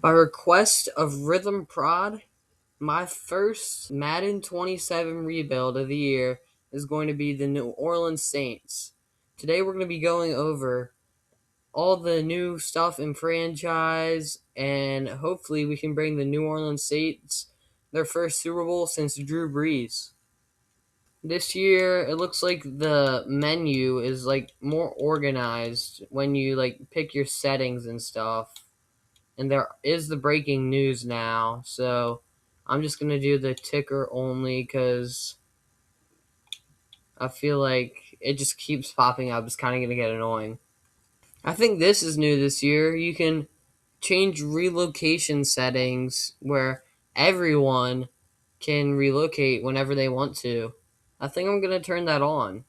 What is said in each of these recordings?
By request of Rhythm Prod, my first Madden 27 rebuild of the year is going to be the New Orleans Saints. Today we're going to be going over all the new stuff in franchise, and hopefully we can bring the New Orleans Saints their first Super Bowl since Drew Brees. This year it looks like the menu is like more organized when you like pick your settings and stuff. And there is the breaking news now, so I'm just gonna do the ticker only because I feel like it just keeps popping up. It's kind of gonna get annoying. I think this is new this year. You can change relocation settings where everyone can relocate whenever they want to. I think I'm gonna turn that on.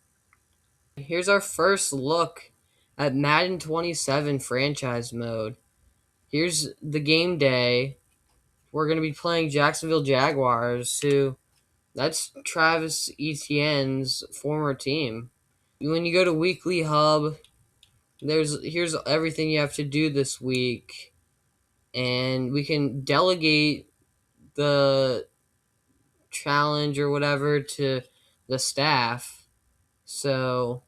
Here's our first look at Madden 27 franchise mode. Here's the game day. We're going to be playing Jacksonville Jaguars, who that's Travis Etienne's former team. When you go to Weekly Hub, here's everything you have to do this week, and we can delegate the challenge or whatever to the staff, so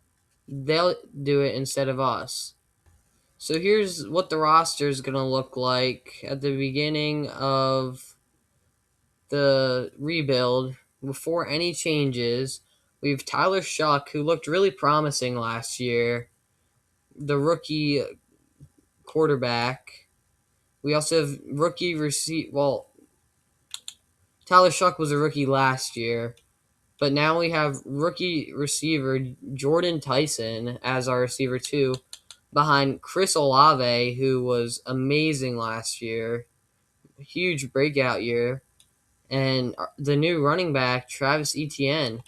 they'll do it instead of us. So here's what the roster is going to look like at the beginning of the rebuild before any changes. We have Tyler Shuck, who looked really promising last year, the rookie quarterback. We also have rookie receiver. Well, Tyler Shuck was a rookie last year, but now we have rookie receiver Jordan Tyson as our receiver too, behind Chris Olave, who was amazing last year, huge breakout year, and the new running back Travis Etienne.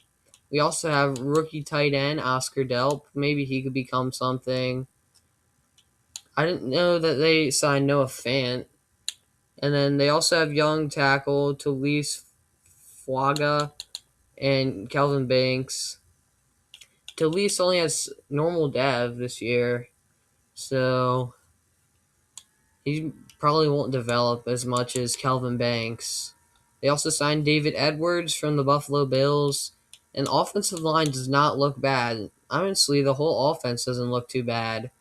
We also have rookie tight end Oscar Delp. Maybe he could become something. I didn't know that they signed Noah Fant. And then they also have young tackle Talise Flaga and Kelvin Banks. Talise only has normal dev this year, so he probably won't develop as much as Kelvin Banks. They also signed David Edwards from the Buffalo Bills. And offensive line does not look bad. Honestly, the whole offense doesn't look too bad.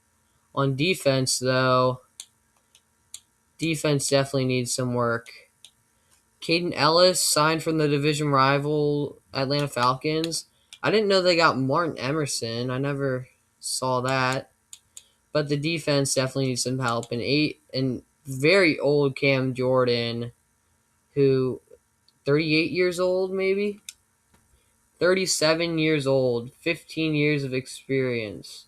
On defense, though, defense definitely needs some work. Caden Ellis signed from the division rival Atlanta Falcons. I didn't know they got Martin Emerson. I never saw that. But the defense definitely needs some help. And very old Cam Jordan, who 38 years old maybe? 37 years old, 15 years of experience.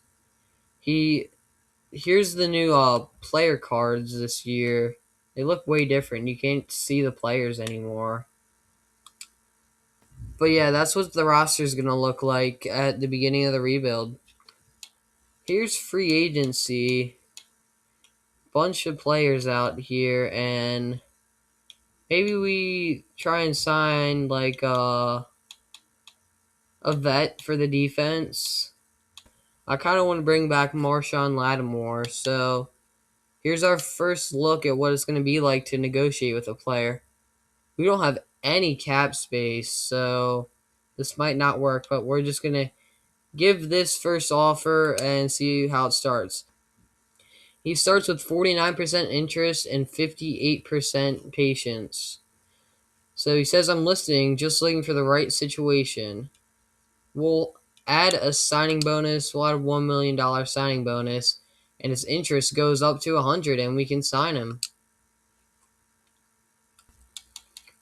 Here's the new player cards this year. They look way different. You can't see the players anymore. But yeah, that's what the roster is going to look like at the beginning of the rebuild. Here's free agency. Bunch of players out here, and maybe we try and sign like a vet for the defense. I kind of want to bring back Marshawn Lattimore, so here's our first look at what it's going to be like to negotiate with a player. We don't have any cap space, so this might not work, but we're just going to give this first offer and see how it starts. He starts with 49% interest and 58% patience. So he says, I'm listening, just looking for the right situation. We'll add a signing bonus. We'll add a $1 million signing bonus, and his interest goes up to 100, and we can sign him.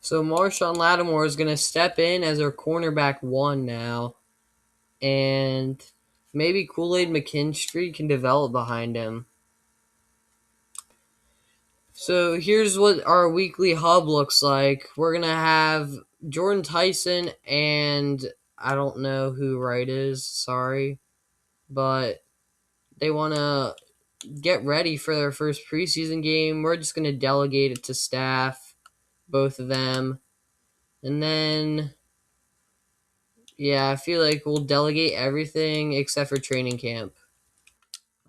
So Marshawn Lattimore is going to step in as our cornerback one now, and maybe Kool-Aid McKinstry can develop behind him. So here's what our weekly hub looks like. We're going to have Jordan Tyson and I don't know who Wright is, sorry, but they want to get ready for their first preseason game. We're just going to delegate it to staff, both of them. And then, yeah, I feel like we'll delegate everything except for training camp.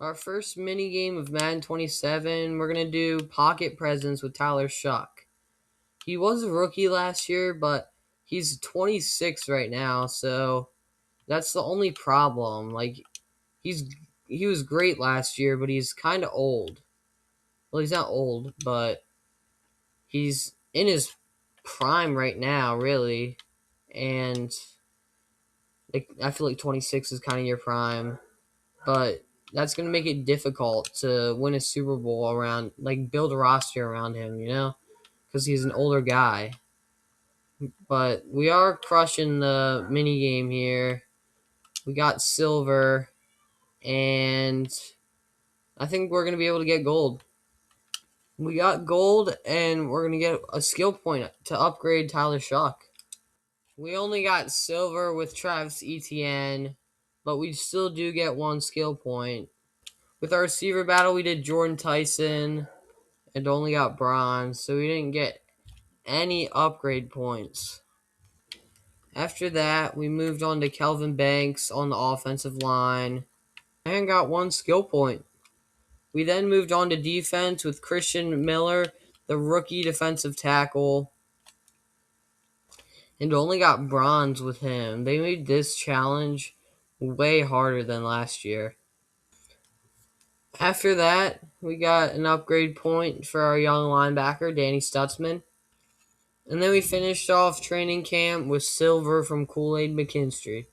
Our first mini game of Madden 27, we're going to do Pocket Presents with Tyler Shuck. He was a rookie last year, but he's 26 right now, so that's the only problem. Like, he was great last year, but he's kind of old. Well, he's not old, but he's in his prime right now, really. And like, I feel like 26 is kind of your prime, but that's going to make it difficult to win a Super Bowl around, like, build a roster around him, because he's an older guy. But we are crushing the mini game here. We got silver, and I think we're going to be able to get gold. We got gold, and we're going to get a skill point to upgrade Tyler Shuck. We only got silver with Travis Etienne, but we still do get one skill point. With our receiver battle, we did Jordan Tyson and only got bronze, so we didn't get any upgrade points. After that, we moved on to Kelvin Banks on the offensive line and got one skill point. We then moved on to defense with Christian Miller, the rookie defensive tackle, and only got bronze with him. They made this challenge way harder than last year. After that, we got an upgrade point for our young linebacker, Danny Stutzman. And then we finished off training camp with silver from Kool-Aid McKinstry.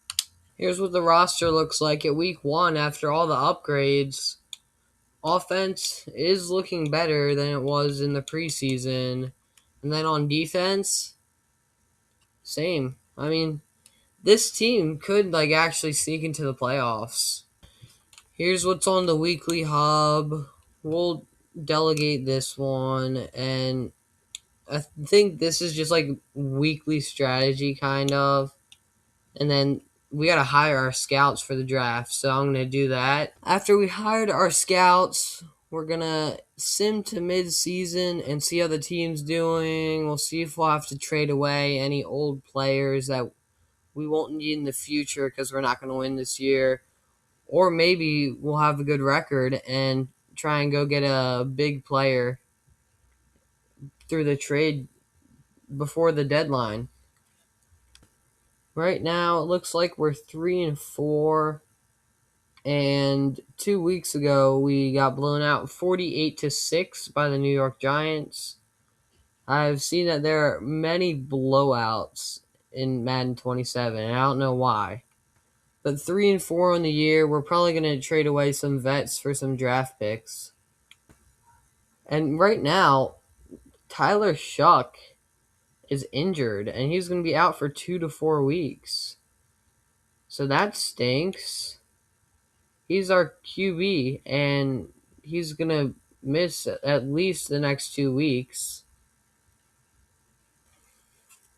Here's what the roster looks like at week 1 after all the upgrades. Offense is looking better than it was in the preseason. And then on defense, same. I mean, this team could actually sneak into the playoffs. Here's what's on the weekly hub. We'll delegate this one, and I think this is just like weekly strategy kind of. And then we got to hire our scouts for the draft, so I'm going to do that. After we hired our scouts, we're going to sim to mid-season and see how the team's doing. We'll see if we'll have to trade away any old players that we won't need in the future because we're not going to win this year. Or maybe we'll have a good record and try and go get a big player through the trade before the deadline. Right now, it looks like we're 3-4. And 2 weeks ago, we got blown out 48-6 by the New York Giants. I've seen that there are many blowouts in Madden 27, and I don't know why. But 3-4 on the year, we're probably going to trade away some vets for some draft picks. And right now, Tyler Shuck is injured, and he's going to be out for 2 to 4 weeks. So that stinks. He's our QB, and he's going to miss at least the next 2 weeks.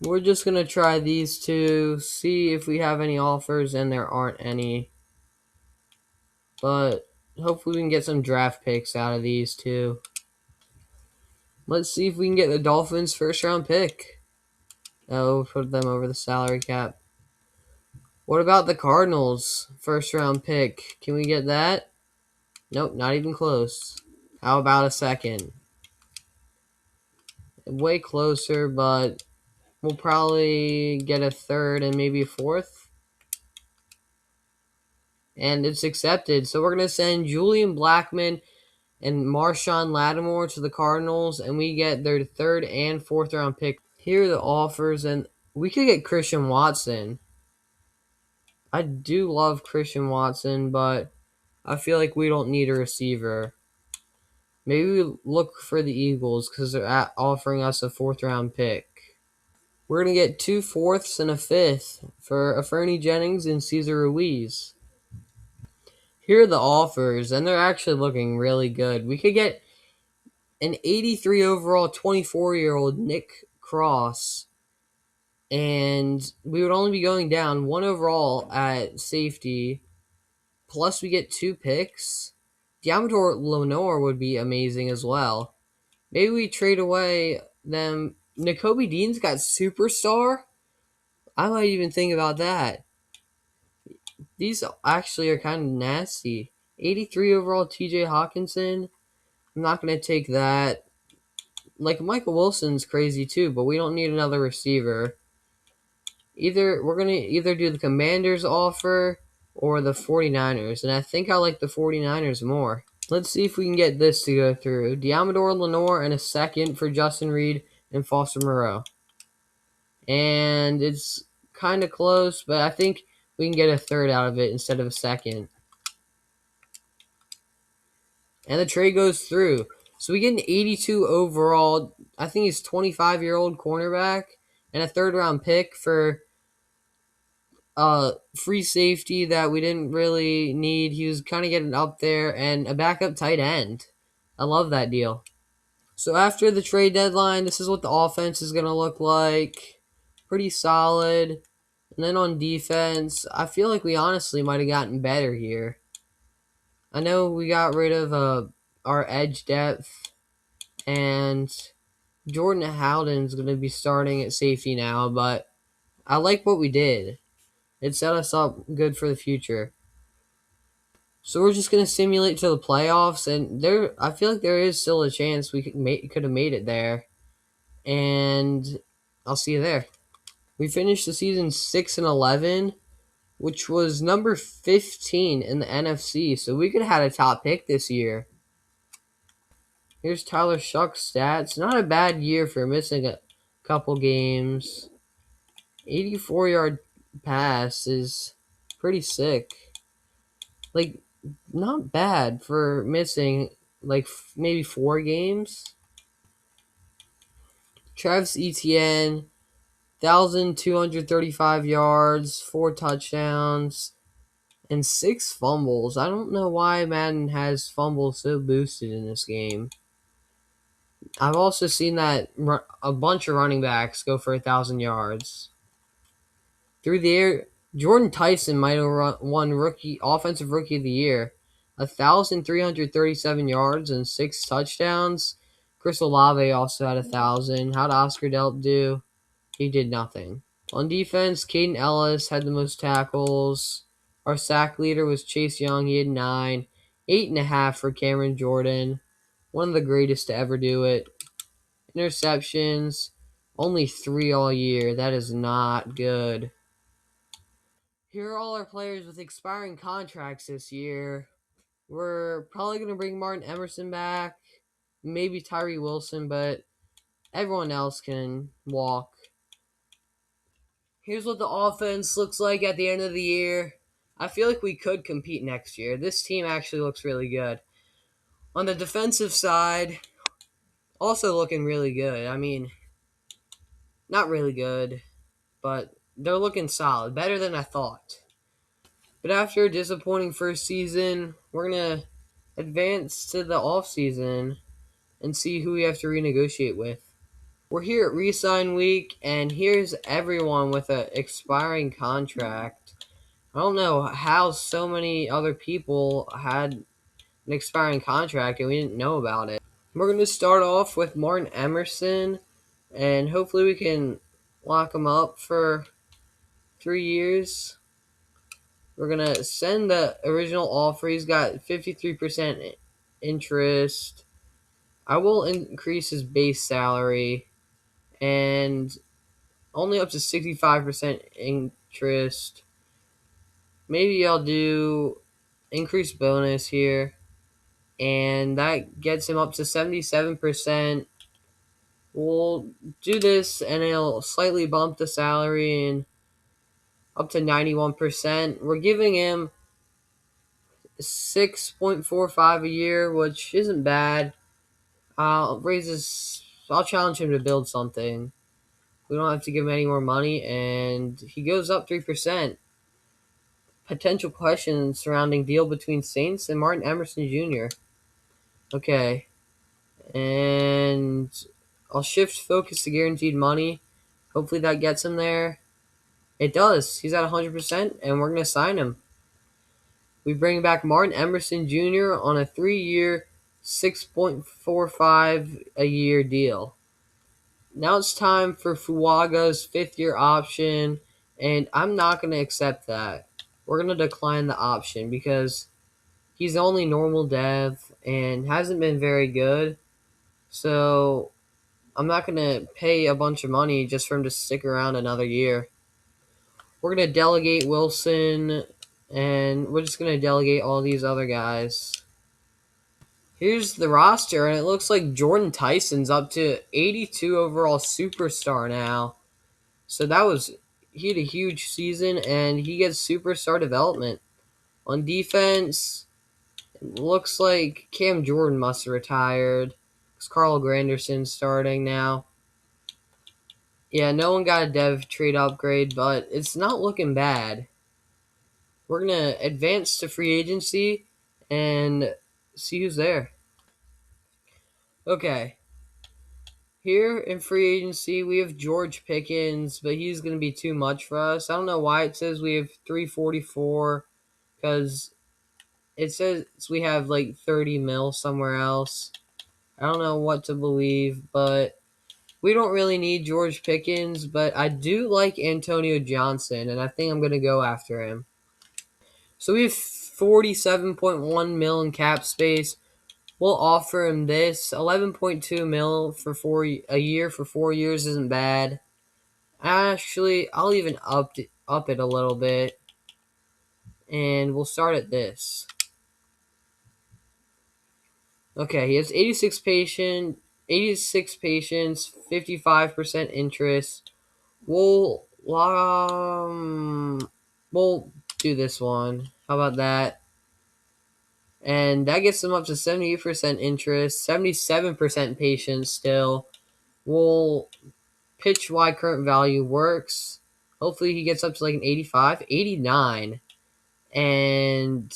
We're just going to try these two, see if we have any offers, and there aren't any. But hopefully we can get some draft picks out of these two. Let's see if we can get the Dolphins' first-round pick. Oh, put them over the salary cap. What about the Cardinals' first-round pick? Can we get that? Nope, not even close. How about a second? Way closer, but we'll probably get a third and maybe a fourth. And it's accepted. So we're going to send Julian Blackmon and Marshawn Lattimore to the Cardinals, and we get their third and fourth round pick. Here are the offers, and we could get Christian Watson. I do love Christian Watson, but I feel like we don't need a receiver. Maybe we look for the Eagles because they're offering us a fourth round pick. We're going to get 2 fourths and a fifth for Fernie Jennings and Cesar Ruiz. Here are the offers, and they're actually looking really good. We could get an 83 overall 24-year-old Nick Cross, and we would only be going down 1 overall at safety, plus we get 2 picks. Diamador Lenore would be amazing as well. Maybe we trade away them. Nakobe Dean's got superstar. I might even think about that. These actually are kind of nasty. 83 overall TJ Hawkinson. I'm not going to take that. Like, Michael Wilson's crazy too, but we don't need another receiver. We're going to either do the Commanders offer or the 49ers, and I think I like the 49ers more. Let's see if we can get this to go through. Diamador Lenore and a second for Justin Reed and Foster Moreau. And it's kind of close, but I think we can get a third out of it instead of a second. And the trade goes through. So we get an 82 overall, I think he's 25-year-old cornerback, and a third-round pick for free safety that we didn't really need. He was kind of getting up there, and a backup tight end. I love that deal. So after the trade deadline, this is what the offense is going to look like. Pretty solid. And then on defense, I feel like we honestly might have gotten better here. I know we got rid of our edge depth, and Jordan Howden's going to be starting at safety now, but I like what we did. It set us up good for the future. So we're just going to simulate to the playoffs, and I feel like there is still a chance we could have made it there. And I'll see you there. We finished the season 6-11, which was number 15 in the NFC, so we could have had a top pick this year. Here's Tyler Shuck's stats. Not a bad year for missing a couple games. 84-yard pass is pretty sick. Like, not bad for missing, like, maybe 4 games. Travis Etienne, 1,235 yards, 4 touchdowns, and 6 fumbles. I don't know why Madden has fumbles so boosted in this game. I've also seen that a bunch of running backs go for 1,000 yards. Through the air, Jordan Tyson might have won offensive rookie of the year. 1,337 yards and 6 touchdowns. Chris Olave also had 1,000. How'd Oscar Delp do? He did nothing. On defense, Caden Ellis had the most tackles. Our sack leader was Chase Young. He had 9. 8.5 for Cameron Jordan. One of the greatest to ever do it. Interceptions, only 3 all year. That is not good. Here are all our players with expiring contracts this year. We're probably going to bring Martin Emerson back, maybe Tyree Wilson, but everyone else can walk. Here's what the offense looks like at the end of the year. I feel like we could compete next year. This team actually looks really good. On the defensive side, also looking really good. I mean, not really good, but they're looking solid. Better than I thought. But after a disappointing first season, we're going to advance to the offseason and see who we have to renegotiate with. We're here at Resign Week, and here's everyone with an expiring contract. I don't know how so many other people had an expiring contract and we didn't know about it. We're going to start off with Martin Emerson, and hopefully we can lock him up for 3 years. We're going to send the original offer. He's got 53% interest. I will increase his base salary and only up to 65% interest. Maybe I'll do increased bonus here, and that gets him up to 77%. We'll do this, and it'll slightly bump the salary and up to 91%. We're giving him 6.45 a year, which isn't bad. I'll challenge him to build something. We don't have to give him any more money, and he goes up 3%. Potential questions surrounding deal between Saints and Martin Emerson Jr. Okay, and I'll shift focus to guaranteed money. Hopefully that gets him there. It does. He's at 100%, and we're going to sign him. We bring back Martin Emerson Jr. on a 3-year, 6.45 a year deal. Now it's time for Fuaga's 5th-year option, and I'm not going to accept that. We're going to decline the option because He's only normal dev and hasn't been very good. So I'm not going to pay a bunch of money just for him to stick around another year. We're going to delegate Wilson, and we're just going to delegate all these other guys. Here's the roster, and it looks like Jordan Tyson's up to 82 overall superstar now. So he had a huge season, and he gets superstar development. On defense, it looks like Cam Jordan must have retired because Carl Granderson's starting now. Yeah, no one got a dev trade upgrade, but it's not looking bad. We're going to advance to free agency and see who's there. Okay. Here in free agency, we have George Pickens, but he's going to be too much for us. I don't know why it says we have 344 because it says we have like 30 mil somewhere else. I don't know what to believe, but we don't really need George Pickens, but I do like Antonio Johnson, and I think I'm going to go after him. So we have 47.1 mil in cap space. We'll offer him this 11.2 mil for a year for 4 years isn't bad. Actually, I'll even up it a little bit, and we'll start at this. Okay, he has 86 patients, 55% interest. We'll do this one. How about that? And that gets them up to 78% interest, 77% patience still. We'll pitch why current value works. Hopefully he gets up to like an 85, 89. And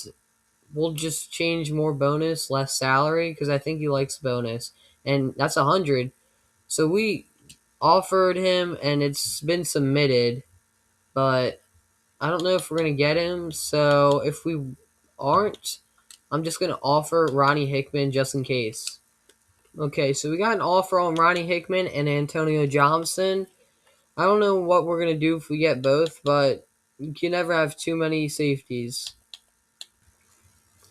we'll just change more bonus, less salary, because I think he likes bonus. And that's 100. So we offered him, and it's been submitted. But I don't know if we're going to get him. So if we aren't, I'm just going to offer Ronnie Hickman just in case. Okay, so we got an offer on Ronnie Hickman and Antonio Johnson. I don't know what we're going to do if we get both, but you can never have too many safeties.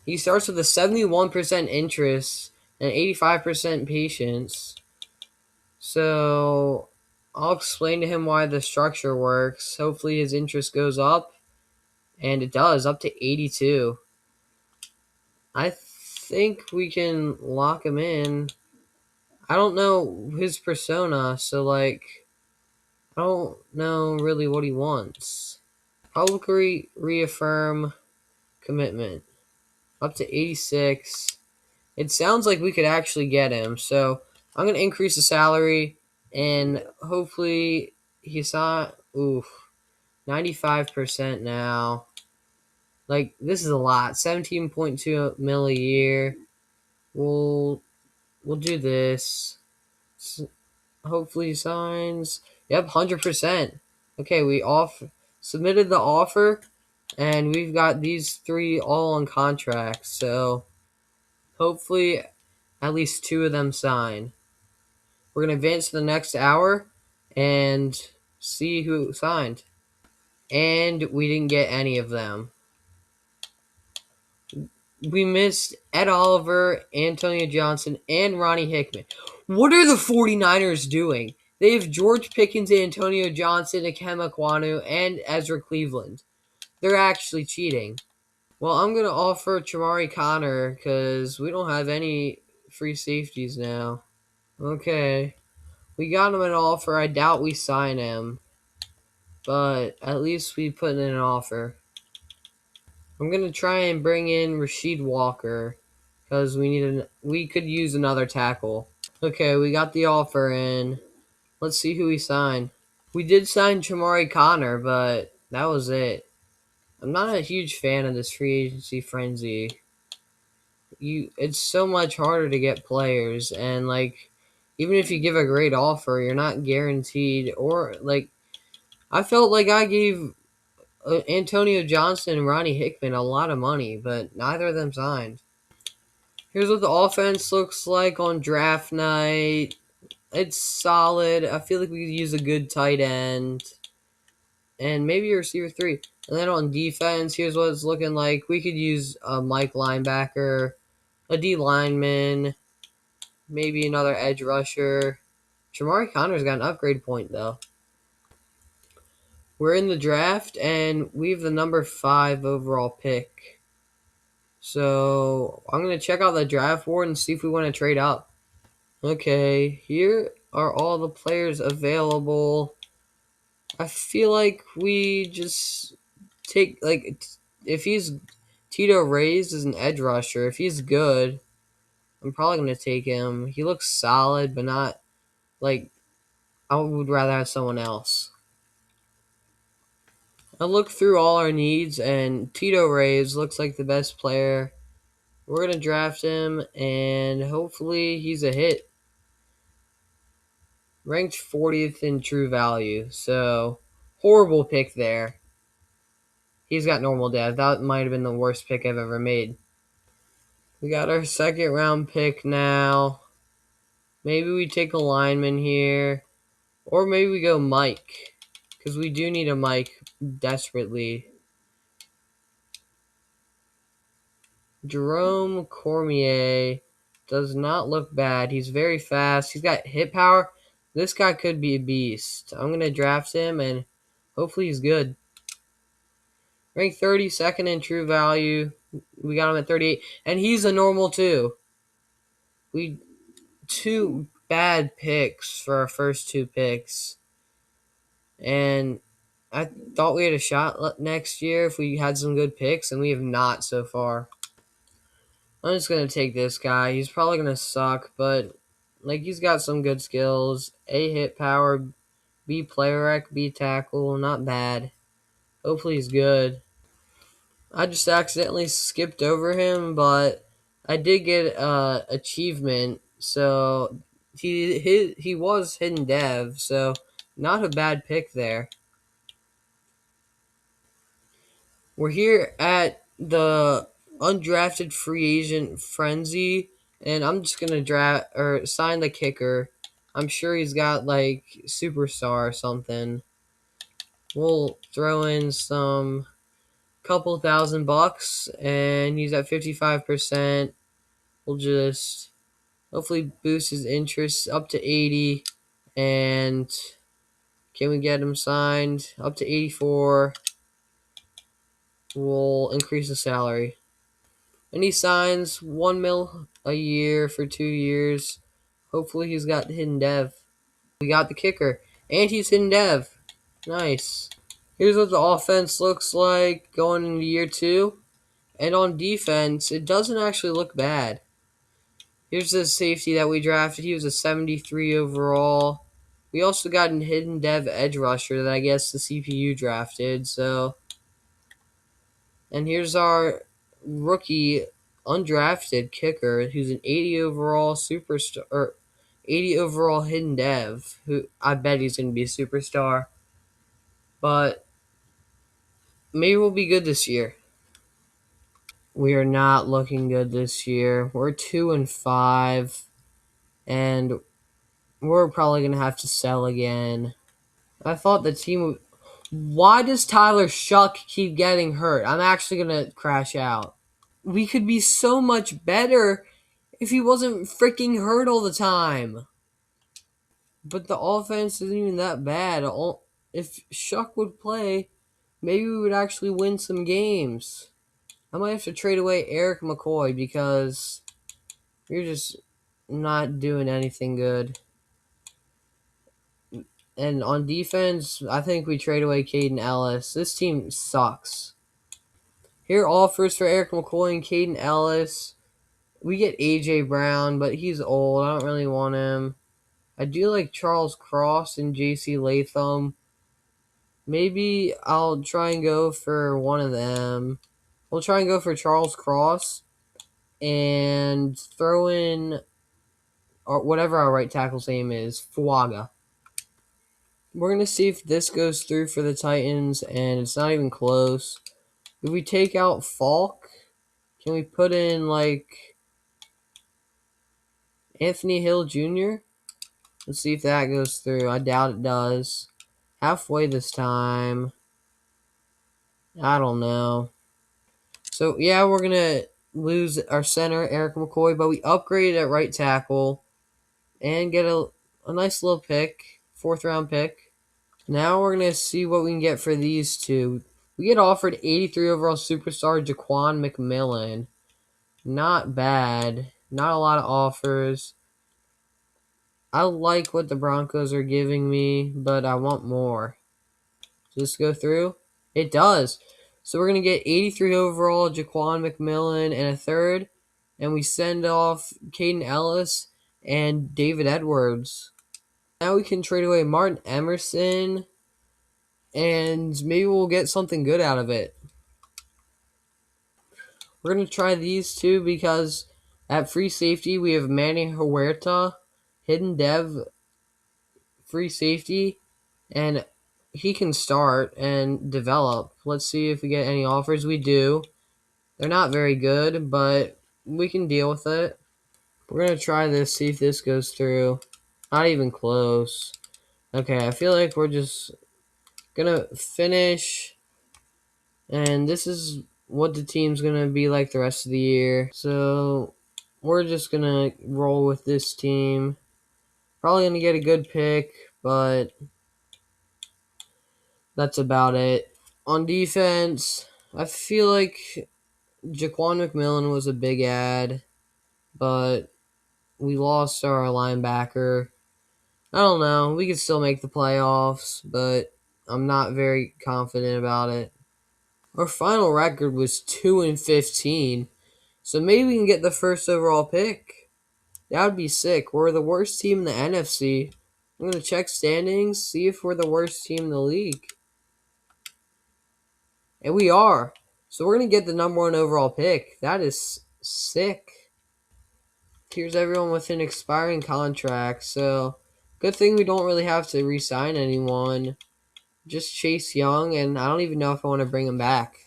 He starts with a 71% interest and 85% patience. So I'll explain to him why the structure works. Hopefully his interest goes up, and it does, up to 82. I think we can lock him in. I don't know his persona, so I don't know really what he wants. Publicly reaffirm commitment. Up to 86. It sounds like we could actually get him, so I'm going to increase the salary, and hopefully he's not, 95% now. This is a lot. 17.2 mil a year. We'll do this. Hopefully he signs. Yep, 100%. Okay, we submitted the offer, and we've got these three all on contracts, so hopefully at least 2 of them sign. We're going to advance to the next hour and see who signed. And we didn't get any of them. We missed Ed Oliver, Antonio Johnson, and Ronnie Hickman. What are the 49ers doing? They have George Pickens, Antonio Johnson, Ikem Ekwonu, and Ezra Cleveland. They're actually cheating. Well, I'm going to offer Chamari Connor because we don't have any free safeties now. Okay. We got him an offer. I doubt we sign him. But at least we put in an offer. I'm going to try and bring in Rasheed Walker because we could use another tackle. Okay, we got the offer in. Let's see who we signed. We did sign Chamari Connor, but that was it. I'm not a huge fan of this free agency frenzy. It's so much harder to get players, and even if you give a great offer, you're not guaranteed. Or I felt like I gave Antonio Johnson and Ronnie Hickman a lot of money, but neither of them signed. Here's what the offense looks like on draft night. It's solid. I feel like we could use a good tight end. and maybe a receiver 3. And then on defense, here's what it's looking like. We could use a Mike linebacker, a D lineman, maybe another edge rusher. Jamari Connor's got an upgrade point, though. We're in the draft, and we have the number 5 overall pick. So I'm going to check out the draft board and see if we want to trade up. Okay, here are all the players available. I feel like we just take, like, if he's Tito Reyes is an edge rusher. If he's good, I'm probably going to take him. He looks solid, but not, like, I would rather have someone else. I looked through all our needs, and Tito Reyes looks like the best player. We're going to draft him, and hopefully he's a hit. Ranked 40th in true value, so horrible pick there. He's got normal death. That might have been the worst pick I've ever made. We got our second round pick now. Maybe we take a lineman here. Or maybe we go Mike. Because we do need a Mike desperately. Jerome Cormier does not look bad. He's very fast. He's got hit power. This guy could be a beast. I'm going to draft him and hopefully he's good. Ranked 32nd in true value. We got him at 38. And he's a normal too. We 2 bad picks for our first 2 picks. And I thought we had a shot next year if we had some good picks, and we have not so far. I'm just going to take this guy. He's probably going to suck, but like he's got some good skills. A hit power, B player rec, B tackle, not bad. Hopefully he's good. I just accidentally skipped over him, but I did get achievement. So he was hidden dev, so not a bad pick there. We're here at the undrafted free agent frenzy, and I'm just gonna draft or sign the kicker. I'm sure he's got like superstar or something. We'll throw in some couple $1,000 and he's at 55%. We'll just hopefully boost his interest up to 80. And can we get him signed up to 84? We'll increase the salary. And he signs $1 million a year for 2 years. Hopefully he's got hidden dev. We got the kicker. And he's hidden dev. Nice. Here's what the offense looks like going into year 2. And on defense, it doesn't actually look bad. Here's the safety that we drafted. He was a 73 overall. We also got a hidden dev edge rusher that I guess the CPU drafted. And here's our rookie undrafted kicker who's an 80 overall superstar or 80 overall hidden dev. Who I bet he's going to be a superstar. But maybe we'll be good this year. We are not looking good this year. We're 2-5, and we're probably going to have to sell again. I thought the team would... Why does Tyler Shuck keep getting hurt? I'm actually going to crash out. We could be so much better if he wasn't freaking hurt all the time. But the offense isn't even that bad. If Shuck would play, maybe we would actually win some games. I might have to trade away Eric McCoy because you're just not doing anything good. And on defense, I think we trade away Caden Ellis. This team sucks. Here are offers for Eric McCoy and Caden Ellis. We get A.J. Brown, but he's old. I don't really want him. I do like Charles Cross and J.C. Latham. Maybe I'll try and go for one of them. We'll try and go for Charles Cross and throw in or whatever our right tackle's name is, Fuaga. We're going to see if this goes through for the Titans, and it's not even close. If we take out Falk, can we put in, like, Anthony Hill Jr.? Let's see if that goes through. I doubt it does. Halfway this time. I don't know. So yeah, we're gonna lose our center, Eric McCoy, but we upgraded at right tackle and get a nice little pick, fourth round pick. Now we're gonna see what we can get for these two. We get offered 83 overall superstar Jaquan McMillan. Not bad. Not a lot of offers. I like what the Broncos are giving me, but I want more. Does this go through? It does. So we're going to get 83 overall, Jaquan McMillan, and a third. And we send off Caden Ellis and David Edwards. Now we can trade away Martin Emerson, and maybe we'll get something good out of it. We're going to try these two because at free safety we have Manny Huerta, hidden dev, free safety, and he can start and develop. Let's see if we get any offers. We do. They're not very good, but we can deal with it. We're going to try this, see if this goes through. Not even close. Okay, I feel like we're just going to finish. And this is what the team's going to be like the rest of the year. So we're just going to roll with this team. Probably going to get a good pick, but that's about it. On defense, I feel like Jaquan McMillan was a big ad, but we lost our linebacker. I don't know. We could still make the playoffs, but I'm not very confident about it. Our final record was 2-15, so maybe we can get the first overall pick. That would be sick. We're the worst team in the NFC. I'm gonna check standings, see if we're the worst team in the league, and we are. So we're gonna get the number one overall pick. That is sick. Here's everyone with an expiring contract. So good thing we don't really have to re-sign anyone. Just Chase Young, and I don't even know if I want to bring him back.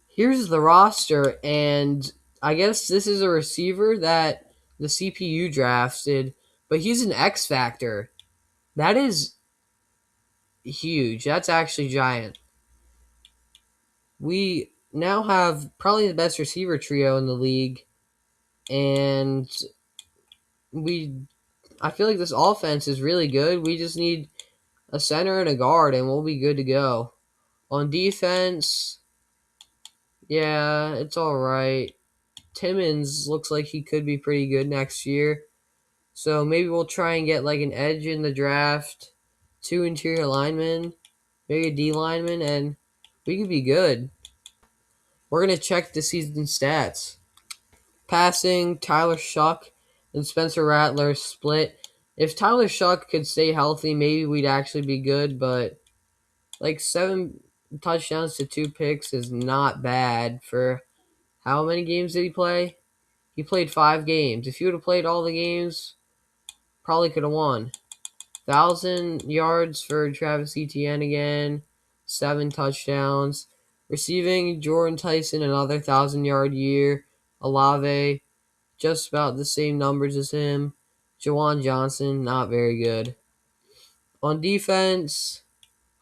Here's the roster, and I guess this is a receiver that the CPU drafted, but he's an X factor. That is huge. That's actually giant. We now have probably the best receiver trio in the league, and I feel like this offense is really good. We just need a center and a guard, and we'll be good to go. On defense, yeah, it's all right. Timmons looks like he could be pretty good next year. So maybe we'll try and get like an edge in the draft, 2 interior linemen, maybe a D lineman, and we could be good. We're going to check the season stats. Passing, Tyler Shuck and Spencer Rattler split. If Tyler Shuck could stay healthy, maybe we'd actually be good, but like 7 touchdowns to 2 picks is not bad for how many games did he play? He played 5 games. If he would have played all the games, probably could have won. 1,000 yards for Travis Etienne again. 7 touchdowns. Receiving, Jordan Tyson, another 1,000-yard year. Olave, just about the same numbers as him. Jawan Johnson, not very good. On defense,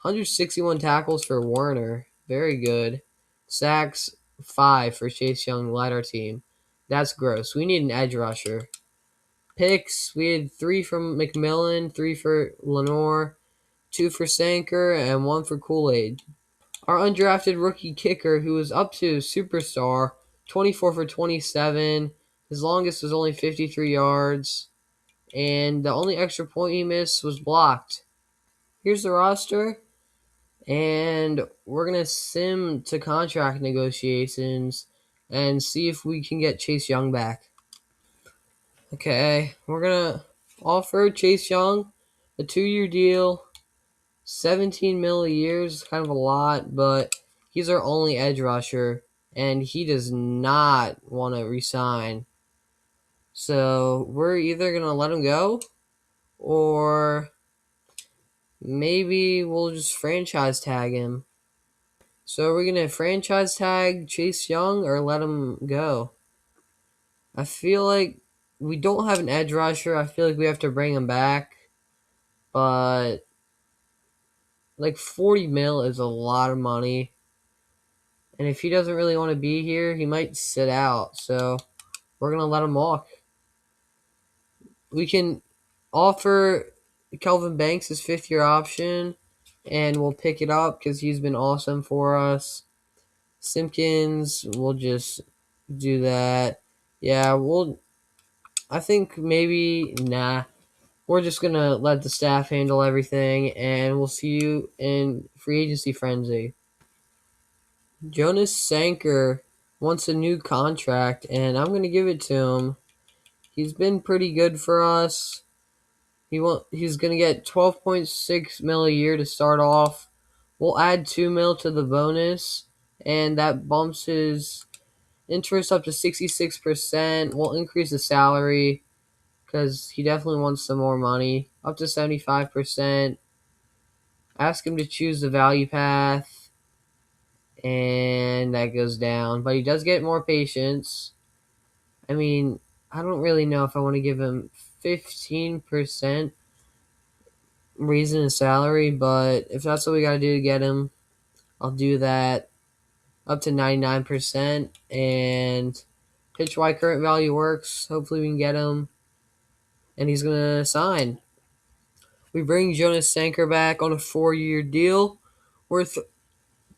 161 tackles for Warner. Very good. Sacks, 5 for Chase Young, led our team. That's gross. We need an edge rusher. Picks, we had 3 from McMillan, 3 for Lenore, 2 for Sanker, and 1 for Kool-Aid. Our undrafted rookie kicker, who was up to superstar, 24 for 27. His longest was only 53 yards. And the only extra point he missed was blocked. Here's the roster. And we're going to sim to contract negotiations and see if we can get Chase Young back. Okay, we're going to offer Chase Young a 2-year deal. 17 mil a year is kind of a lot, but he's our only edge rusher, and he does not want to resign. So we're either going to let him go, or maybe we'll just franchise tag him. So are we going to franchise tag Chase Young or let him go? I feel like we don't have an edge rusher. I feel like we have to bring him back. But Like 40 mil is a lot of money. And if he doesn't really want to be here, he might sit out. So we're going to let him walk. We can offer Kelvin Banks his 5th-year option, and we'll pick it up because he's been awesome for us. Simpkins, we'll just do that. Yeah, I think maybe, nah. We're just going to let the staff handle everything, and we'll see you in free agency frenzy. Jonas Sanker wants a new contract, and I'm going to give it to him. He's been pretty good for us. He's going to get 12.6 mil a year to start off. We'll add 2 mil to the bonus, and that bumps his interest up to 66%. We'll increase the salary because he definitely wants some more money, up to 75%. Ask him to choose the value path, and that goes down. But he does get more patience. I mean, I don't really know if I want to give him 15% raise in his salary, but if that's what we got to do to get him, I'll do that up to 99%. And pitch why current value works. Hopefully we can get him, and he's going to sign. We bring Jonas Sanker back on a 4-year deal worth a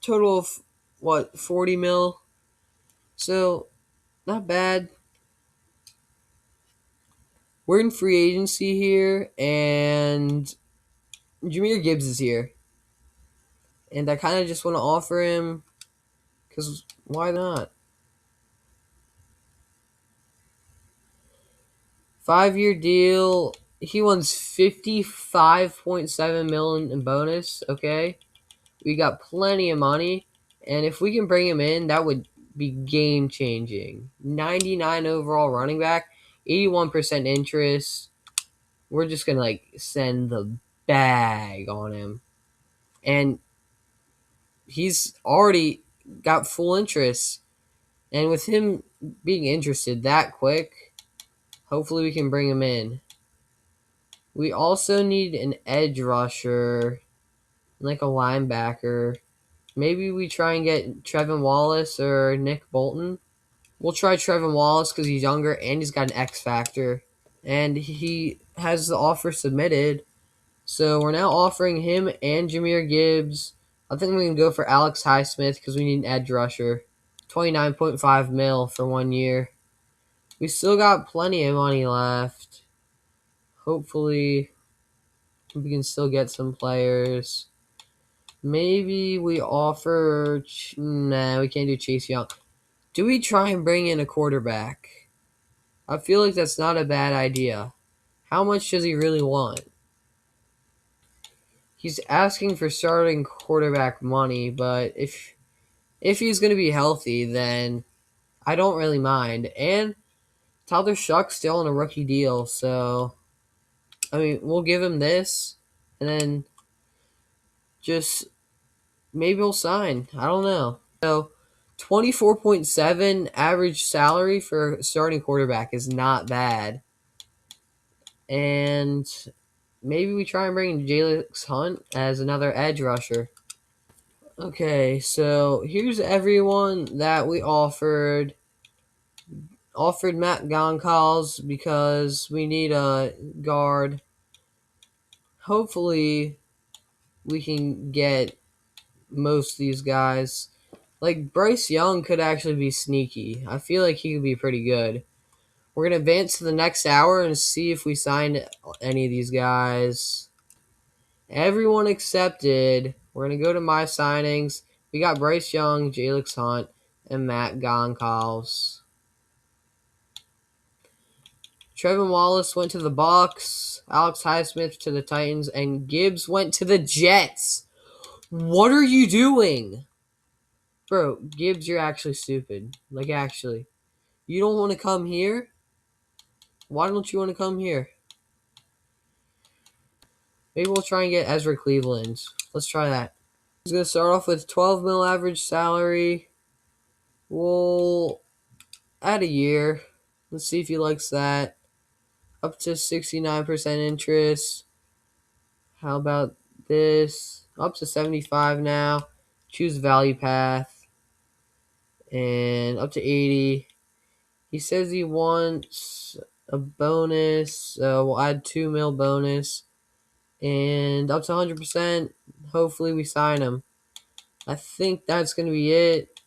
total of, 40 mil? So, not bad. We're in free agency here, and Jahmyr Gibbs is here. And I kind of just want to offer him, because why not? 5-year deal. He wants 55.7 million in bonus. Okay, we got plenty of money, and if we can bring him in, that would be game changing. 99 overall running back, 81% interest. We're just gonna send the bag on him, and he's already got full interest. And with him being interested that quick, hopefully we can bring him in. We also need an edge rusher, like a linebacker. Maybe we try and get Trevin Wallace or Nick Bolton. We'll try Trevin Wallace because he's younger and he's got an X factor. And he has the offer submitted. So we're now offering him and Jahmyr Gibbs. I think we can go for Alex Highsmith because we need an edge rusher. 29.5 mil for 1 year. We still got plenty of money left. Hopefully we can still get some players. Maybe we offer... Nah, we can't do Chase Young. Do we try and bring in a quarterback? I feel like that's not a bad idea. How much does he really want? He's asking for starting quarterback money, but if he's going to be healthy, then I don't really mind. And Tyler Shuck's still on a rookie deal, so I mean, we'll give him this, and then just maybe he'll sign. I don't know. So 24.7 average salary for a starting quarterback is not bad. And maybe we try and bring in Jalix Hunt as another edge rusher. Okay, so here's everyone that we offered. Offered Matt Goncalves because we need a guard. Hopefully we can get most of these guys. Like Bryce Young could actually be sneaky. I feel like he could be pretty good. We're going to advance to the next hour and see if we sign any of these guys. Everyone accepted. We're going to go to my signings. We got Bryce Young, Jalix Hunt, and Matt Goncalves. Trevin Wallace went to the Bucks. Alex Highsmith to the Titans. And Gibbs went to the Jets. What are you doing? Bro, Gibbs, you're actually stupid. Like, actually. You don't want to come here? Why don't you want to come here? Maybe we'll try and get Ezra Cleveland. Let's try that. He's going to start off with 12 mil average salary. We'll add a year. Let's see if he likes that. Up to 69% interest. How about this? Up to 75 now. Choose value path. And up to 80. He says he wants a bonus, so we'll add 2 mil bonus. And up to 100%, hopefully we sign him. I think that's going to be it.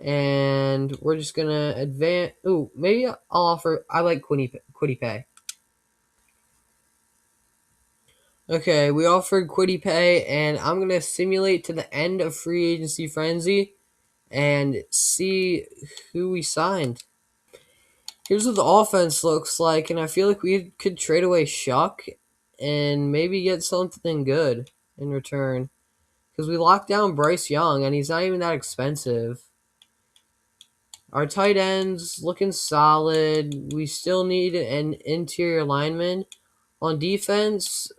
And we're just going to advance. Ooh, maybe I'll offer. I like Quiddy Pay. Okay, we offered Quiddy Pay, and I'm going to simulate to the end of free agency frenzy and see who we signed. Here's what the offense looks like, and I feel like we could trade away Shuck and maybe get something good in return. Because we locked down Bryce Young, and he's not even that expensive. Our tight ends looking solid. We still need an interior lineman. On defense,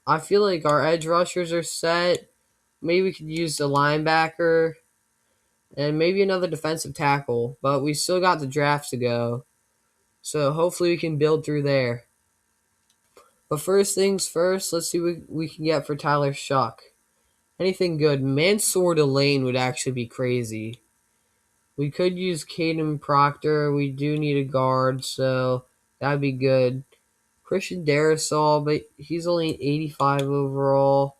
I feel like our edge rushers are set. Maybe we could use a linebacker and maybe another defensive tackle. But we still got the draft to go. So hopefully we can build through there. But first things first, let's see what we can get for Tyler Shuck. Anything good? Mansour Delane would actually be crazy. We could use Caden Proctor. We do need a guard, so that'd be good. Christian Darrisaw, but he's only 85 overall.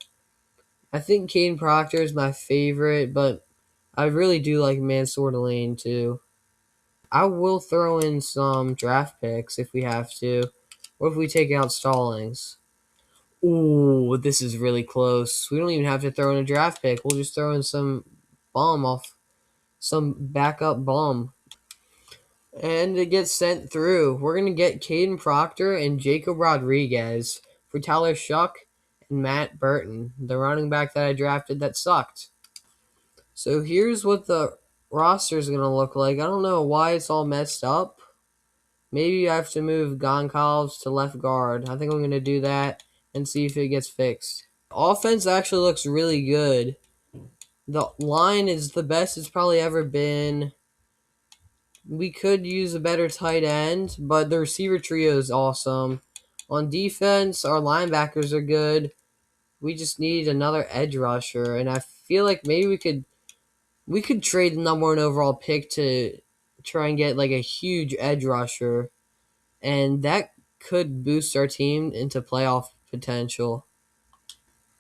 I think Caden Proctor is my favorite, but I really do like Mansour Delane too. I will throw in some draft picks if we have to. What if we take out Stallings? Ooh, this is really close. We don't even have to throw in a draft pick. We'll just throw in some some backup bum. And it gets sent through. We're going to get Caden Proctor and Jacob Rodriguez for Tyler Shuck and Matt Burton, the running back that I drafted that sucked. So here's what the roster is going to look like. I don't know why it's all messed up. Maybe I have to move Goncalves to left guard. I think I'm going to do that and see if it gets fixed. Offense actually looks really good. The line is the best it's probably ever been. We could use a better tight end, but the receiver trio is awesome. On defense, our linebackers are good. We just need another edge rusher, and I feel like maybe we could trade the number 1 overall pick to try and get like a huge edge rusher, and that could boost our team into playoff potential.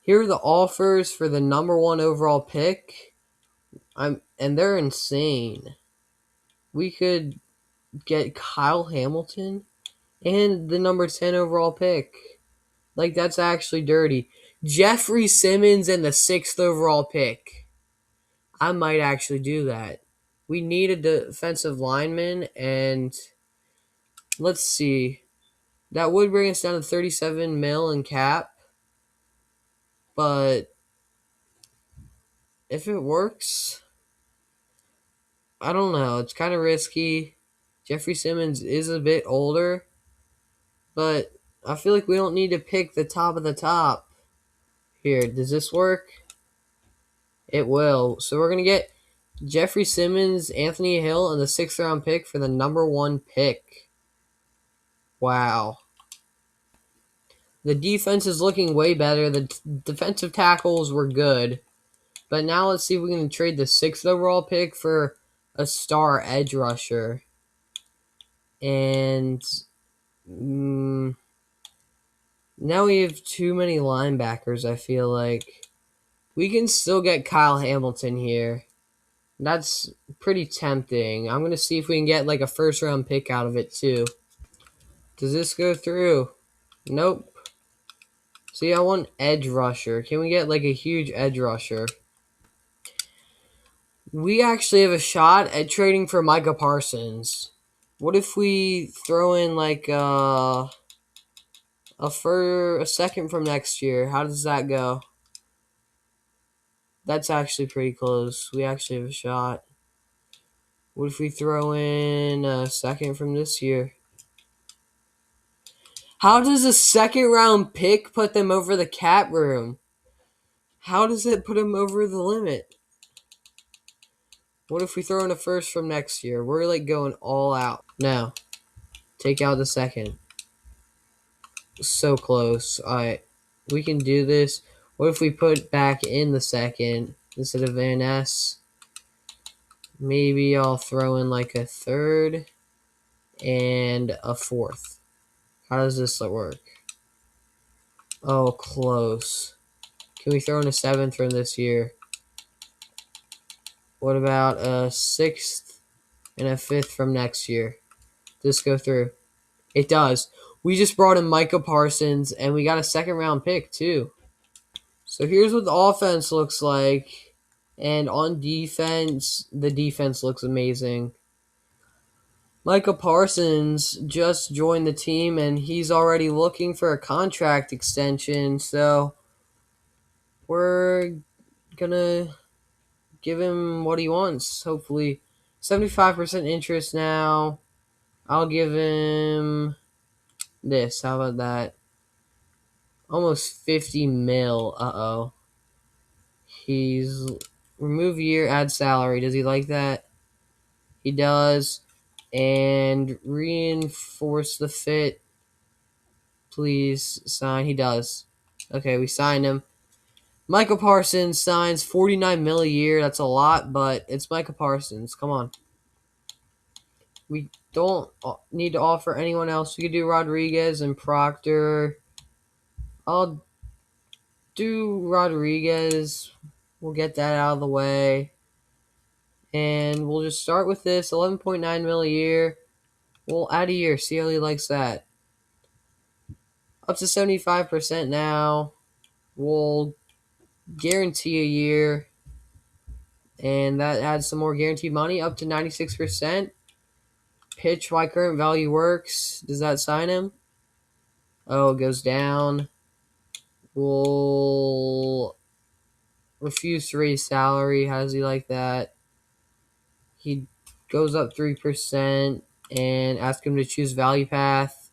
Here are the offers for the number 1 overall pick. And they're insane. We could get Kyle Hamilton and the number 10 overall pick. Like, that's actually dirty. Jeffrey Simmons and the 6th overall pick. I might actually do that. We need a defensive lineman, and let's see. That would bring us down to 37 mil in cap, but if it works, I don't know. It's kind of risky. Jeffrey Simmons is a bit older, but I feel like we don't need to pick the top of the top. Here, does this work? It will. So we're going to get Jeffrey Simmons, Anthony Hill, and the 6th round pick for the number 1 pick. Wow. The defense is looking way better. The defensive tackles were good. But now let's see if we can trade the 6th overall pick for a star edge rusher. And now we have too many linebackers, I feel like. We can still get Kyle Hamilton here. That's pretty tempting. I'm going to see if we can get like a 1st round pick out of it too. Does this go through? Nope. See, I want edge rusher. Can we get like a huge edge rusher? We actually have a shot at trading for Micah Parsons. What if we throw in like a 2nd from next year? How does that go? That's actually pretty close. We actually have a shot. What if we throw in a 2nd from this year? How does a 2nd round pick put them over the cap room? How does it put them over the limit? What if we throw in a 1st from next year? We're like going all out. No. Take out the 2nd. So close. Alright. We can do this. What if we put back in the second instead of an S? Maybe I'll throw in like a third and a fourth. How does this work? Oh, close. Can we throw in a seventh from this year? What about a sixth and a fifth from next year? Does this go through? It does. We just brought in Micah Parsons, and we got a second-round pick, too. So here's what the offense looks like. And on defense, the defense looks amazing. Micah Parsons just joined the team, and he's already looking for a contract extension. So we're going to give him what he wants, hopefully. 75% interest now. I'll give him this. How about that? Almost 50 mil. Uh-oh. He's remove year, add salary. Does he like that? He does. And reinforce the fit. Please sign. He does. Okay, we signed him. Michael Parsons signs 49 mil a year. That's a lot, but it's Michael Parsons. Come on. We don't need to offer anyone else. We could do Rodriguez and Proctor. I'll do Rodriguez. We'll get that out of the way. And we'll just start with this. 11.9 mil a year. We'll add a year. See how he likes that. Up to 75% now. We'll guarantee a year. And that adds some more guaranteed money. Up to 96%. Pitch why current value works. Does that sign him? Oh, it goes down. We'll refuse to raise salary. How does he like that? He goes up 3% and ask him to choose value path.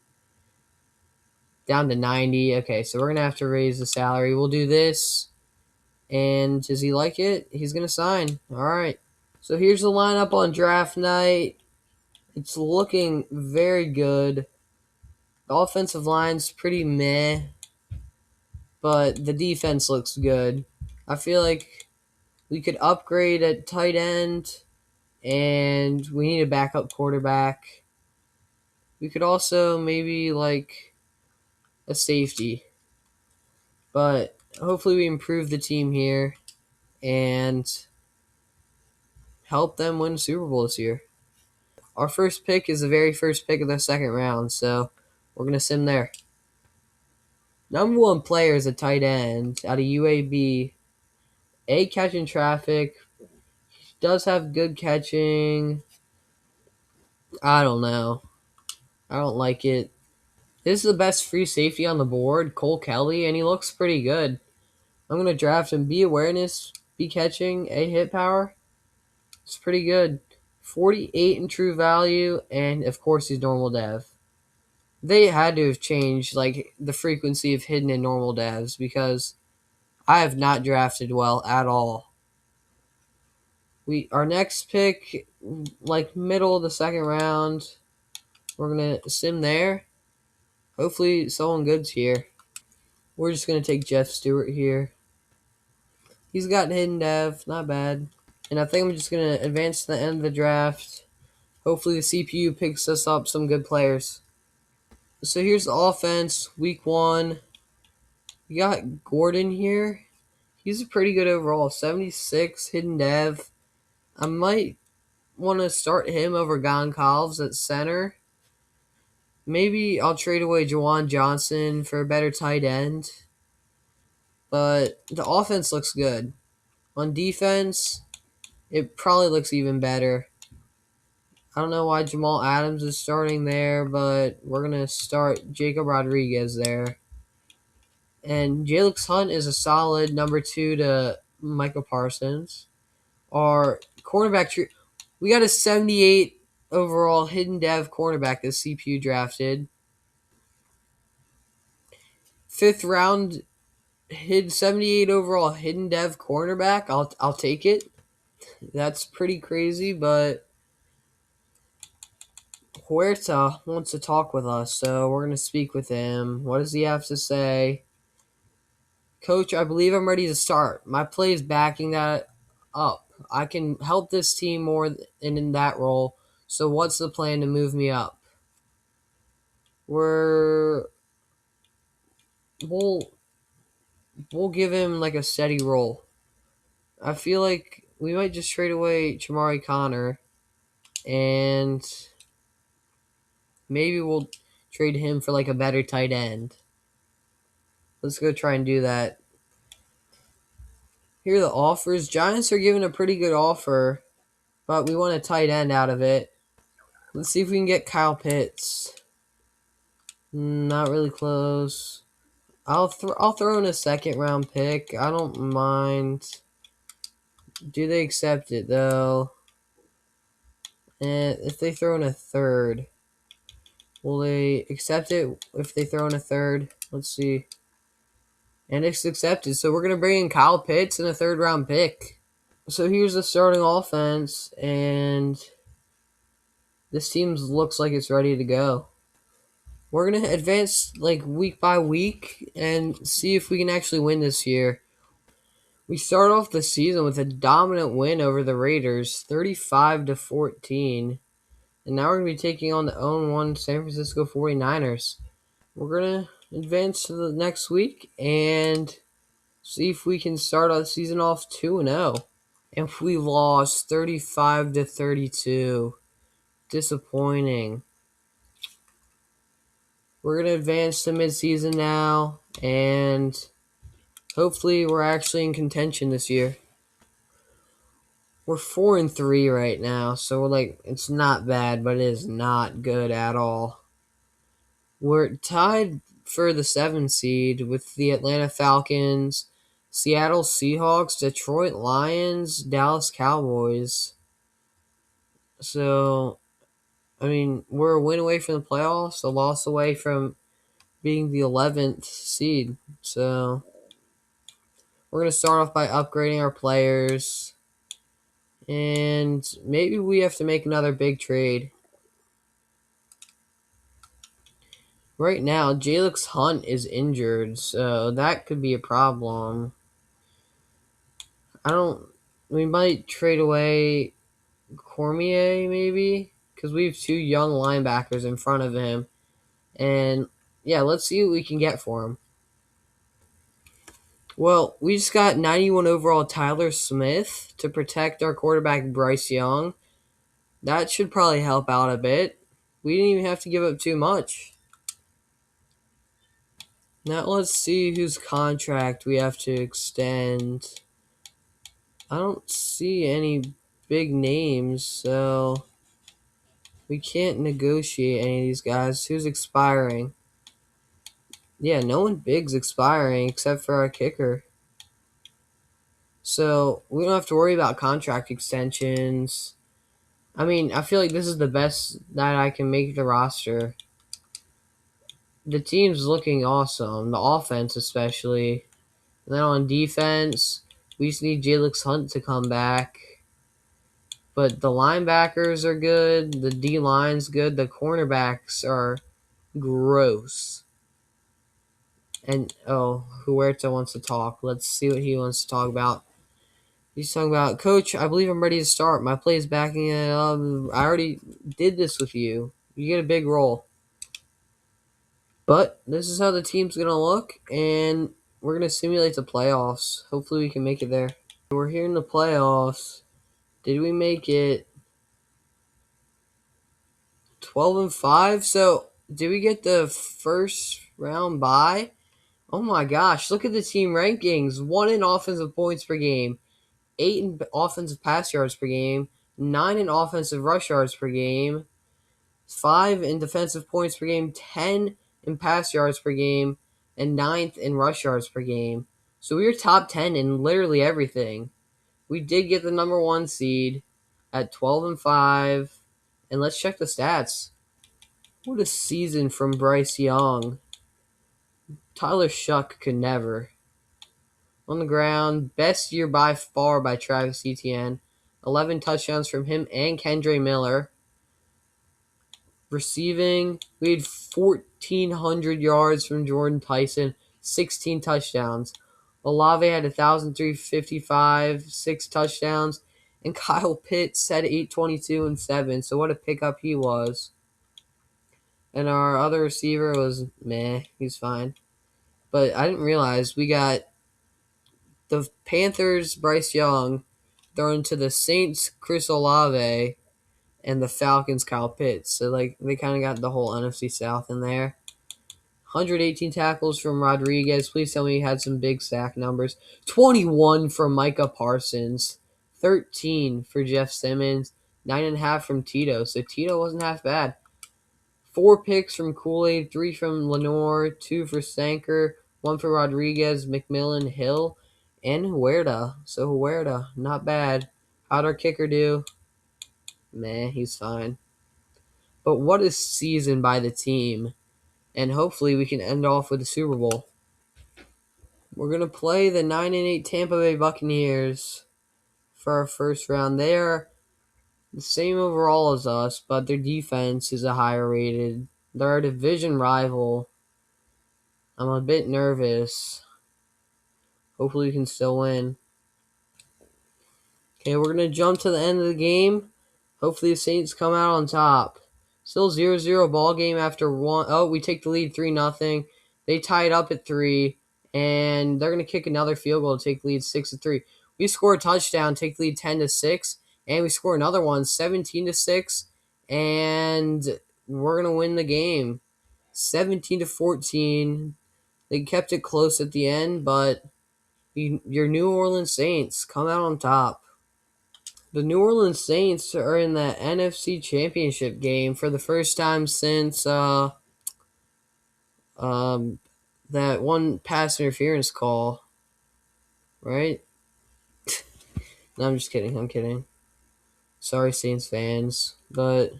Down to 90. Okay, so we're going to have to raise the salary. We'll do this. And does he like it? He's going to sign. All right. So here's the lineup on draft night. It's looking very good. The offensive line's pretty meh, but the defense looks good. I feel like we could upgrade at tight end, and we need a backup quarterback. We could also maybe like a safety, but hopefully we improve the team here and help them win Super Bowl this year. Our first pick is the very first pick of the second round, so we're going to sim there. Number one player is a tight end out of UAB. A catching traffic. Does have good catching. I don't know. I don't like it. This is the best free safety on the board, Cole Kelly, and he looks pretty good. I'm going to draft him. B awareness, B catching, A hit power. It's pretty good. 48 in true value, and of course he's normal dev. They had to have changed like the frequency of hidden and normal devs because I have not drafted well at all. Our next pick, like middle of the second round, we're gonna sim there. Hopefully someone good's here. We're just gonna take Jeff Stewart here. He's got hidden dev, not bad. And I think I'm just gonna advance to the end of the draft. Hopefully the CPU picks us up some good players. So here's the offense, week 1. We got Gordon here. He's a pretty good overall, 76 hidden dev. I might want to start him over Goncalves at center. Maybe I'll trade away Jawan Johnson for a better tight end. But the offense looks good. On defense, it probably looks even better. I don't know why Jamal Adams is starting there, but we're going to start Jacob Rodriguez there. And Jalix Hunt is a solid number 2 to Michael Parsons. Our cornerback tree, we got a 78 overall hidden dev cornerback that CPU drafted. 5th round, 78 overall hidden dev cornerback. I'll take it. That's pretty crazy, but Huerta wants to talk with us, so we're going to speak with him. What does he have to say? Coach, I believe I'm ready to start. My play is backing that up. I can help this team more in that role. So what's the plan to move me up? We're we'll we'll give him like a steady role. I feel like we might just trade away Chamari Connor and maybe we'll trade him for like a better tight end. Let's go try and do that. Here are the offers. Giants are giving a pretty good offer, but we want a tight end out of it. Let's see if we can get Kyle Pitts. Not really close. I'll throw in a second round pick. I don't mind. Do they accept it though? And if they throw in a third, will they accept it? If they throw in a third, let's see. And it's accepted. So we're gonna bring in Kyle Pitts and a third round pick. So here's the starting offense, and this team looks like it's ready to go. We're going to advance like week by week and see if we can actually win this year. We start off the season with a dominant win over the Raiders, 35-14. And now we're going to be taking on the 0-1 San Francisco 49ers. We're going to advance to the next week and see if we can start our season off 2-0. And we lost 35-32. Disappointing. We're going to advance to midseason now, and hopefully we're actually in contention this year. We're 4-3 right now, so it's not bad, but it is not good at all. We're tied for the 7th seed with the Atlanta Falcons, Seattle Seahawks, Detroit Lions, Dallas Cowboys. So, I mean, we're a win away from the playoffs, a loss away from being the 11th seed. So we're going to start off by upgrading our players. And maybe we have to make another big trade. Right now, Jalix Hunt is injured, so that could be a problem. We might trade away Cormier, maybe? Because we have 2 young linebackers in front of him. And, yeah, let's see what we can get for him. Well, we just got 91 overall Tyler Smith to protect our quarterback Bryce Young. That should probably help out a bit. We didn't even have to give up too much. Now let's see whose contract we have to extend. I don't see any big names, so we can't negotiate any of these guys. Who's expiring? Yeah, no one big's expiring except for our kicker. So we don't have to worry about contract extensions. I mean, I feel like this is the best that I can make the roster. The team's looking awesome, the offense especially. And then on defense, we just need Jalix Hunt to come back. But the linebackers are good, the D-line's good, the cornerbacks are gross. And, Huerta wants to talk. Let's see what he wants to talk about. He's talking about, Coach, I believe I'm ready to start. My play is backing it up. I already did this with you. You get a big role. But this is how the team's going to look, and we're going to simulate the playoffs. Hopefully we can make it there. We're here in the playoffs. Did we make it 12-5? So, did we get the first round bye? Oh my gosh, look at the team rankings. 1 in offensive points per game, 8 in offensive pass yards per game, 9 in offensive rush yards per game, 5 in defensive points per game, 10 in pass yards per game, and 9th in rush yards per game. So we were top 10 in literally everything. We did get the number 1 seed at 12-5. And let's check the stats. What a season from Bryce Young. Tyler Shuck could never. On the ground, best year by far by Travis Etienne. 11 touchdowns from him and Kendre Miller. Receiving, we had 1,400 yards from Jordan Tyson, 16 touchdowns. Olave had 1,355, 6 touchdowns, and Kyle Pitts had 822 and 7. So what a pickup he was. And our other receiver was meh, he's fine. But I didn't realize we got the Panthers Bryce Young thrown to the Saints Chris Olave and the Falcons Kyle Pitts. So like they kind of got the whole NFC South in there. 118 tackles from Rodriguez. Please tell me he had some big sack numbers. 21 from Micah Parsons. 13 for Jeff Simmons. 9.5 from Tito. So Tito wasn't half bad. 4 picks from Kool-Aid. 3 from Lenore. 2 for Sanker. 1 for Rodriguez, McMillan, Hill, and Huerta. So Huerta, not bad. How'd our kicker do? Meh, he's fine. But what a season by the team. And hopefully we can end off with the Super Bowl. We're going to play the 9-8 Tampa Bay Buccaneers for our first round. They are the same overall as us, but their defense is a higher rated. They're a division rival. I'm a bit nervous. Hopefully we can still win. Okay, we're going to jump to the end of the game. Hopefully the Saints come out on top. Still 0-0 ball game after one. Oh, we take the lead 3-0. They tie it up at 3, and they're going to kick another field goal to take the lead 6-3. We score a touchdown, take the lead 10-6, and we score another one 17-6, and we're going to win the game 17-14. They kept it close at the end, but your New Orleans Saints come out on top. The New Orleans Saints are in the NFC Championship game for the first time since that one pass interference call, right? No, I'm just kidding. I'm kidding. Sorry, Saints fans. But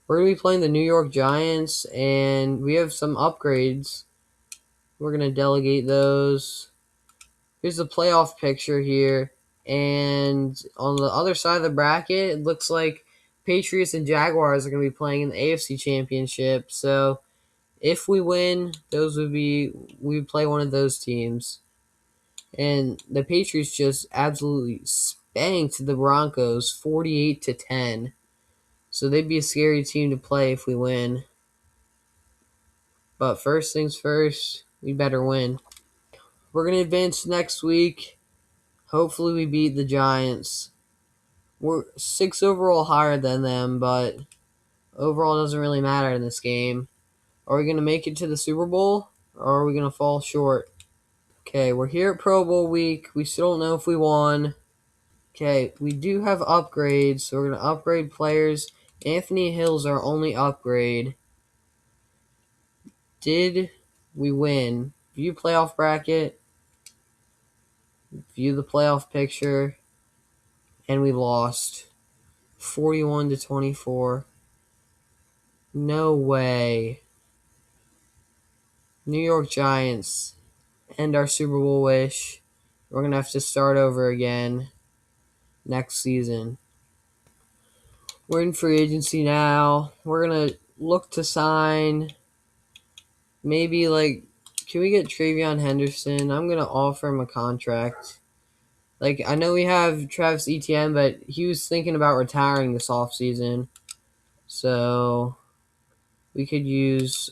we're going to be playing the New York Giants, and we have some upgrades. We're going to delegate those. Here's the playoff picture here. And on the other side of the bracket, it looks like Patriots and Jaguars are going to be playing in the AFC Championship. So if we win, we would play one of those teams. And the Patriots just absolutely spanked the Broncos 48-10. So they'd be a scary team to play if we win. But first things first, we better win. We're going to advance next week. Hopefully we beat the Giants. We're 6 overall higher than them, but overall doesn't really matter in this game. Are we going to make it to the Super Bowl, or are we going to fall short? Okay, we're here at Pro Bowl week. We still don't know if we won. Okay, we do have upgrades, so we're going to upgrade players. Anthony Hill's our only upgrade. Did we win? View playoff bracket. View the playoff picture. And we lost. 41-24. No way. New York Giants. End our Super Bowl wish. We're going to have to start over again next season. We're in free agency now. We're going to look to sign maybe can we get Travion Henderson? I'm going to offer him a contract. I know we have Travis Etienne, but he was thinking about retiring this offseason. So we could use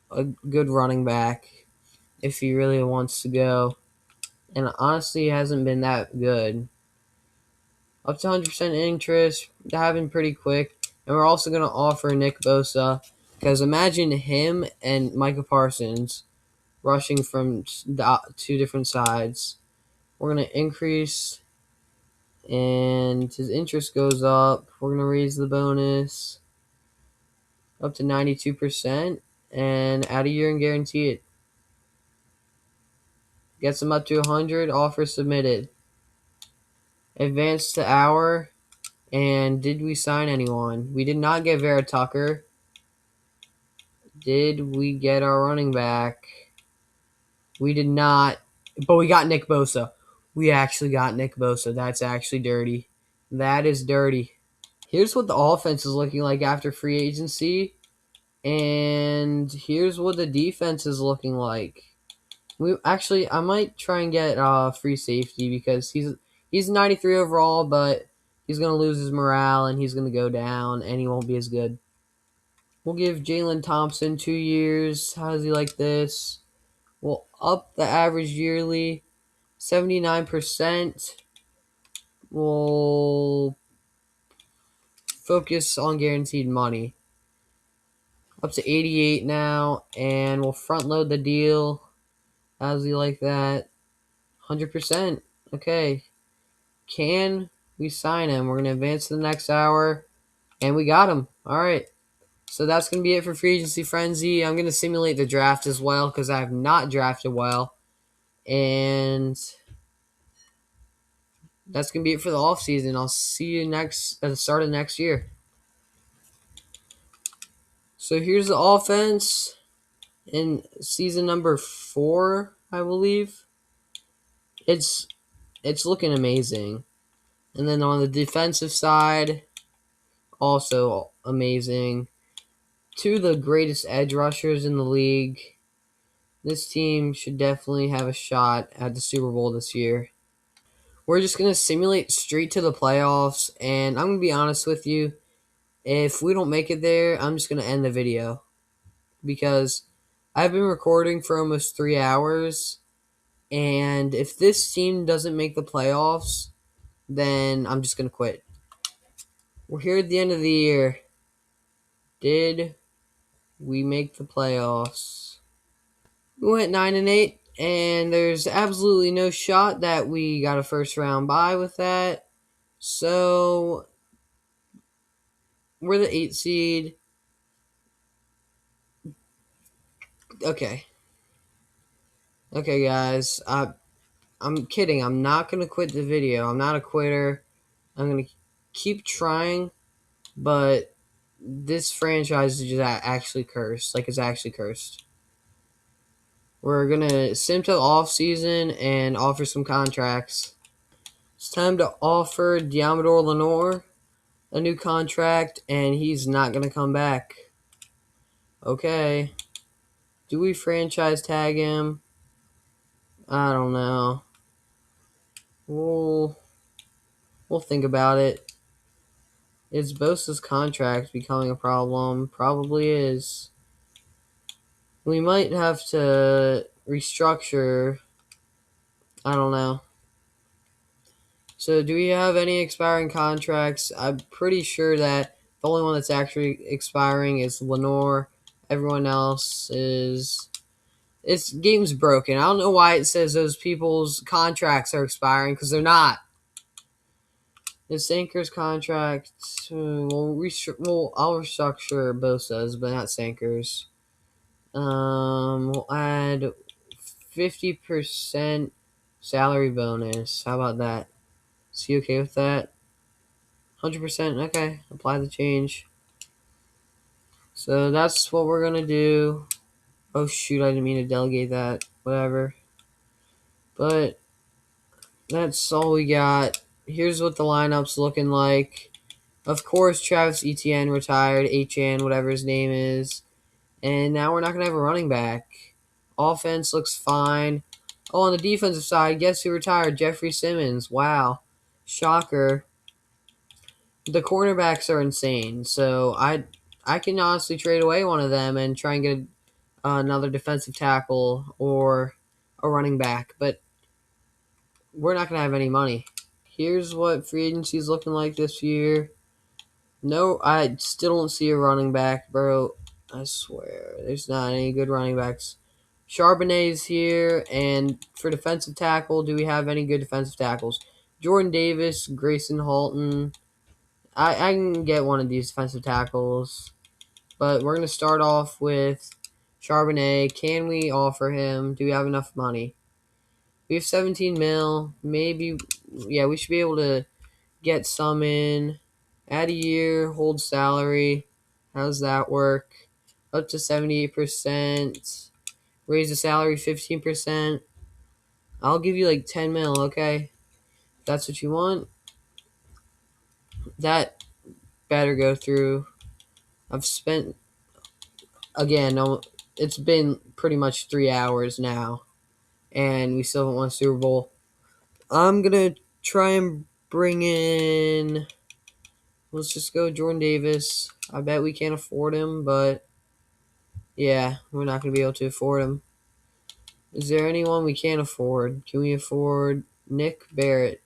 a good running back if he really wants to go. And honestly, he hasn't been that good. Up to 100% interest. That happened pretty quick. And we're also going to offer Nick Bosa. Because imagine him and Micah Parsons rushing from the 2 different sides. We're going to increase. And his interest goes up. We're going to raise the bonus up to 92%. And add a year and guarantee it. Gets him up to 100. Offer submitted. Advance to hour. And did we sign anyone? We did not get Vera Tucker. Did we get our running back? We did not. But we got Nick Bosa. We actually got Nick Bosa. That's actually dirty. That is dirty. Here's what the offense is looking like after free agency. And here's what the defense is looking like. I might try and get free safety because he's 93 overall, but he's gonna lose his morale and he's gonna go down and he won't be as good. We'll give Jalen Thompson 2 years. How does he like this? We'll up the average yearly 79%. We'll focus on guaranteed money. Up to 88 now, and we'll front load the deal. How does he like that? 100%. Okay. Can we sign him? We're going to advance to the next hour, and we got him. All right. So that's going to be it for Free Agency Frenzy. I'm going to simulate the draft as well because I have not drafted well. And that's going to be it for the offseason. I'll see you at the start of next year. So here's the offense in season number 4, I believe. It's looking amazing. And then on the defensive side, also amazing. 2 of the greatest edge rushers in the league. This team should definitely have a shot at the Super Bowl this year. We're just going to simulate straight to the playoffs, and I'm going to be honest with you. If we don't make it there, I'm just going to end the video because I've been recording for almost 3 hours, and if this team doesn't make the playoffs, then I'm just going to quit. We're here at the end of the year. Did we make the playoffs? We went 9-8, and there's absolutely no shot that we got a first round bye with that. So we're the 8 seed. Okay, guys. I'm kidding. I'm not gonna quit the video. I'm not a quitter. I'm gonna keep trying, but this franchise is just actually cursed. Like, it's actually cursed. We're gonna sim to the off season and offer some contracts. It's time to offer Diamador Lenore a new contract, and he's not gonna come back. Okay. Do we franchise tag him? I don't know. We'll think about it. Is Bosa's contract becoming a problem? Probably is. We might have to restructure. I don't know. So do we have any expiring contracts? I'm pretty sure that the only one that's actually expiring is Lenore. Everyone else is... This game's broken. I don't know why it says those people's contracts are expiring, because they're not. The Sanker's contract, I'll restructure Bosa's, but not Sanker's. We'll add 50% salary bonus. How about that? Is he okay with that? 100%? Okay. Apply the change. So that's what we're going to do. Oh, shoot. I didn't mean to delegate that. Whatever. But that's all we got. Here's what the lineup's looking like. Of course, Travis Etienne retired. HN, whatever his name is. And now we're not going to have a running back. Offense looks fine. Oh, on the defensive side, guess who retired? Jeffrey Simmons. Wow. Shocker. The cornerbacks are insane. So I can honestly trade away one of them and try and get another defensive tackle or a running back. But we're not going to have any money. Here's what free agency is looking like this year. No, I still don't see a running back, bro. I swear. There's not any good running backs. Charbonnet's here, and for defensive tackle, do we have any good defensive tackles? Jordan Davis, Grayson Halton. I can get one of these defensive tackles, but we're going to start off with Charbonnet. Can we offer him? Do we have enough money? We have 17 mil. Maybe, yeah, we should be able to get some in. Add a year, hold salary. How does that work? Up to 78%. Raise the salary 15%. I'll give you like 10 mil, okay? If that's what you want. That better go through. I've spent, again, it's been pretty much 3 hours now. and we still haven't won a Super Bowl. I'm gonna try and bring in. Let's just go Jordan Davis. I bet we can't afford him, but yeah, we're not gonna be able to afford him. Is there anyone we can't afford? Can we afford Nick Barrett?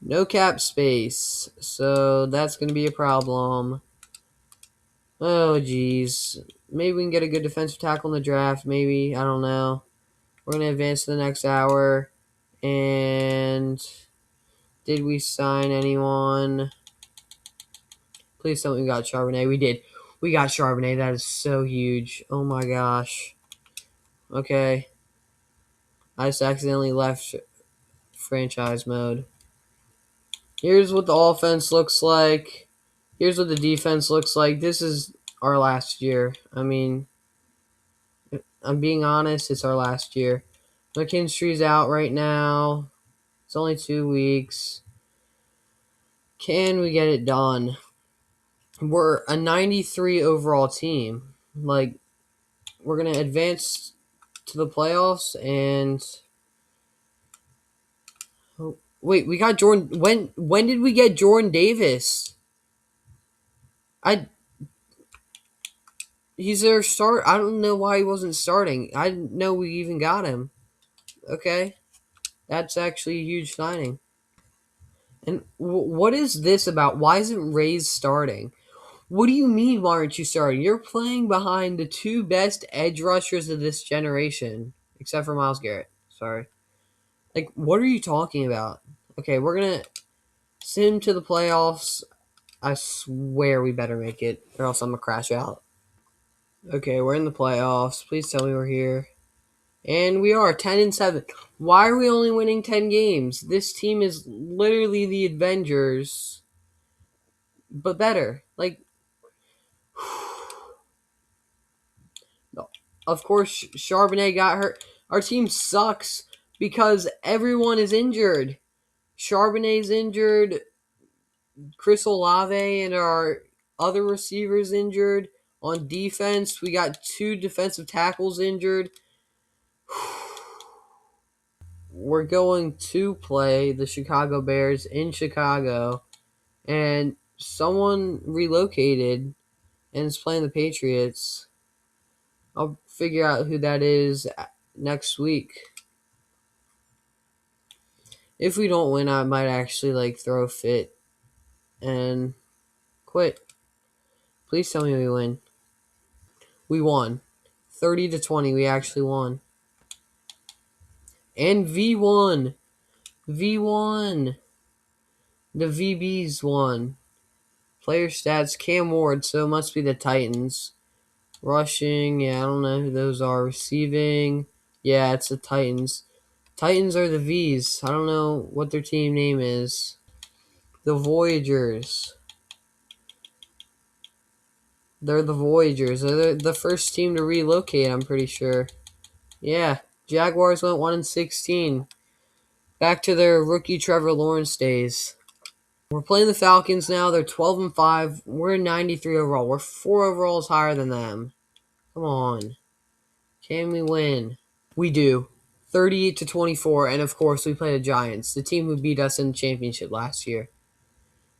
No cap space, so that's gonna be a problem. Oh geez, maybe we can get a good defensive tackle in the draft. Maybe, I don't know. We're gonna advance to the next hour. And did we sign anyone? Please tell me we got Charbonnet. We did. We got Charbonnet. That is so huge. Oh my gosh. Okay. I just accidentally left franchise mode. Here's what the offense looks like. Here's what the defense looks like. This is our last year. I mean, I'm being honest, it's our last year. McKinstry's out right now. It's only 2 weeks. Can we get it done? We're a 93 overall team. Like, we're going to advance to the playoffs and oh, wait, we got Jordan. When did we get Jordan Davis? He's their start. I don't know why he wasn't starting. I didn't know we even got him. Okay. That's actually a huge signing. And what is this about? Why isn't Ray's starting? What do you mean, why aren't you starting? You're playing behind the two best edge rushers of this generation, except for Myles Garrett. Sorry. Like, what are you talking about? Okay, we're going to send him to the playoffs. I swear we better make it, or else I'm going to crash out. Okay, we're in the playoffs. Please tell me we're here. And we are 10-7. Why are we only winning 10 games? This team is literally the Avengers, but better. Like, of course, Charbonnet got hurt. Our team sucks because everyone is injured. Charbonnet's injured. Chris Olave and our other receivers injured. On defense, we got 2 defensive tackles injured. We're going to play the Chicago Bears in Chicago, and someone relocated and is playing the Patriots. I'll figure out who that is next week. If we don't win, I might actually throw a fit and quit. Please tell me we win. We won. 30-20, we actually won. And V1. V1. The VBs won. Player stats, Cam Ward, so it must be the Titans. Rushing, yeah, I don't know who those are. Receiving, yeah, it's the Titans. Titans are the Vs. I don't know what their team name is. The Voyagers. They're the Voyagers. They're the first team to relocate, I'm pretty sure. Yeah, Jaguars went 1-16. Back to their rookie Trevor Lawrence days. We're playing the Falcons now. They're 12-5. We're 93 overall. We're 4 overalls higher than them. Come on. Can we win? We do. 38-24, and of course we play the Giants, the team who beat us in the championship last year.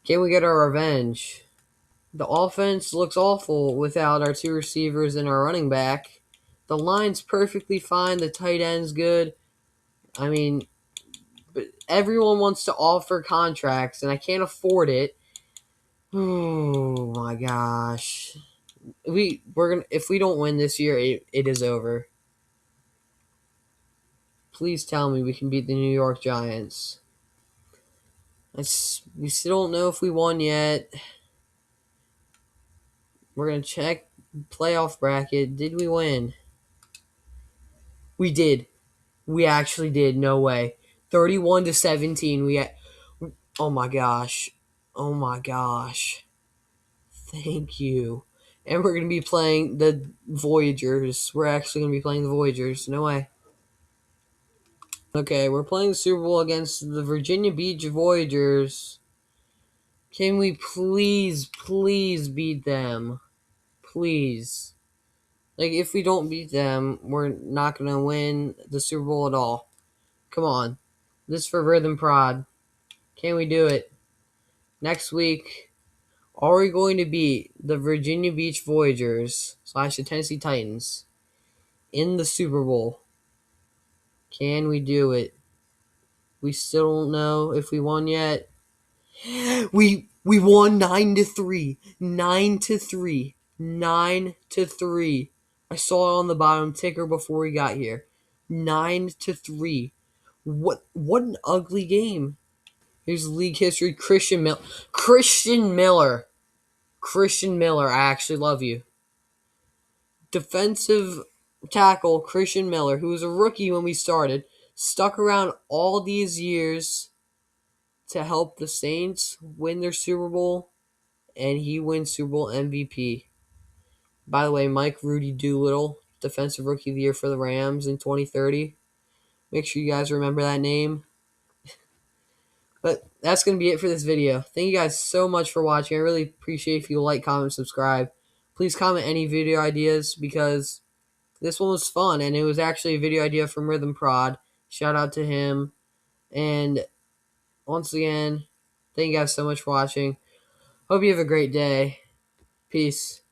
Can we get our revenge? The offense looks awful without our 2 receivers and our running back. The line's perfectly fine. The tight end's good. I mean, but everyone wants to offer contracts, and I can't afford it. Oh my gosh. If we don't win this year, it is over. Please tell me we can beat the New York Giants. We still don't know if we won yet. We're going to check playoff bracket. Did we win? We did. We actually did. No way. 31-17. Oh my gosh. Oh my gosh. Thank you. And we're going to be playing the Voyagers. We're actually going to be playing the Voyagers. No way. Okay, we're playing the Super Bowl against the Virginia Beach Voyagers. Can we please beat them? Please. Like, if we don't beat them, we're not going to win the Super Bowl at all. Come on. This is for Rhythm Prod. Can we do it? Next week, are we going to beat the Virginia Beach Voyagers / the Tennessee Titans in the Super Bowl? Can we do it? We still don't know if we won yet. We won 9-3. 9-3. 9-3. I saw it on the bottom ticker before we got here. 9-3. What an ugly game. Here's league history. Christian Miller. I actually love you. Defensive tackle Christian Miller, who was a rookie when we started, stuck around all these years to help the Saints win their Super Bowl, and he wins Super Bowl MVP. By the way, Mike Rudy Doolittle, Defensive Rookie of the Year for the Rams in 2030. Make sure you guys remember that name. But that's going to be it for this video. Thank you guys so much for watching. I really appreciate if you like, comment, subscribe. Please comment any video ideas because this one was fun, and it was actually a video idea from Rhythm Prod. Shout out to him. And once again, thank you guys so much for watching. Hope you have a great day. Peace.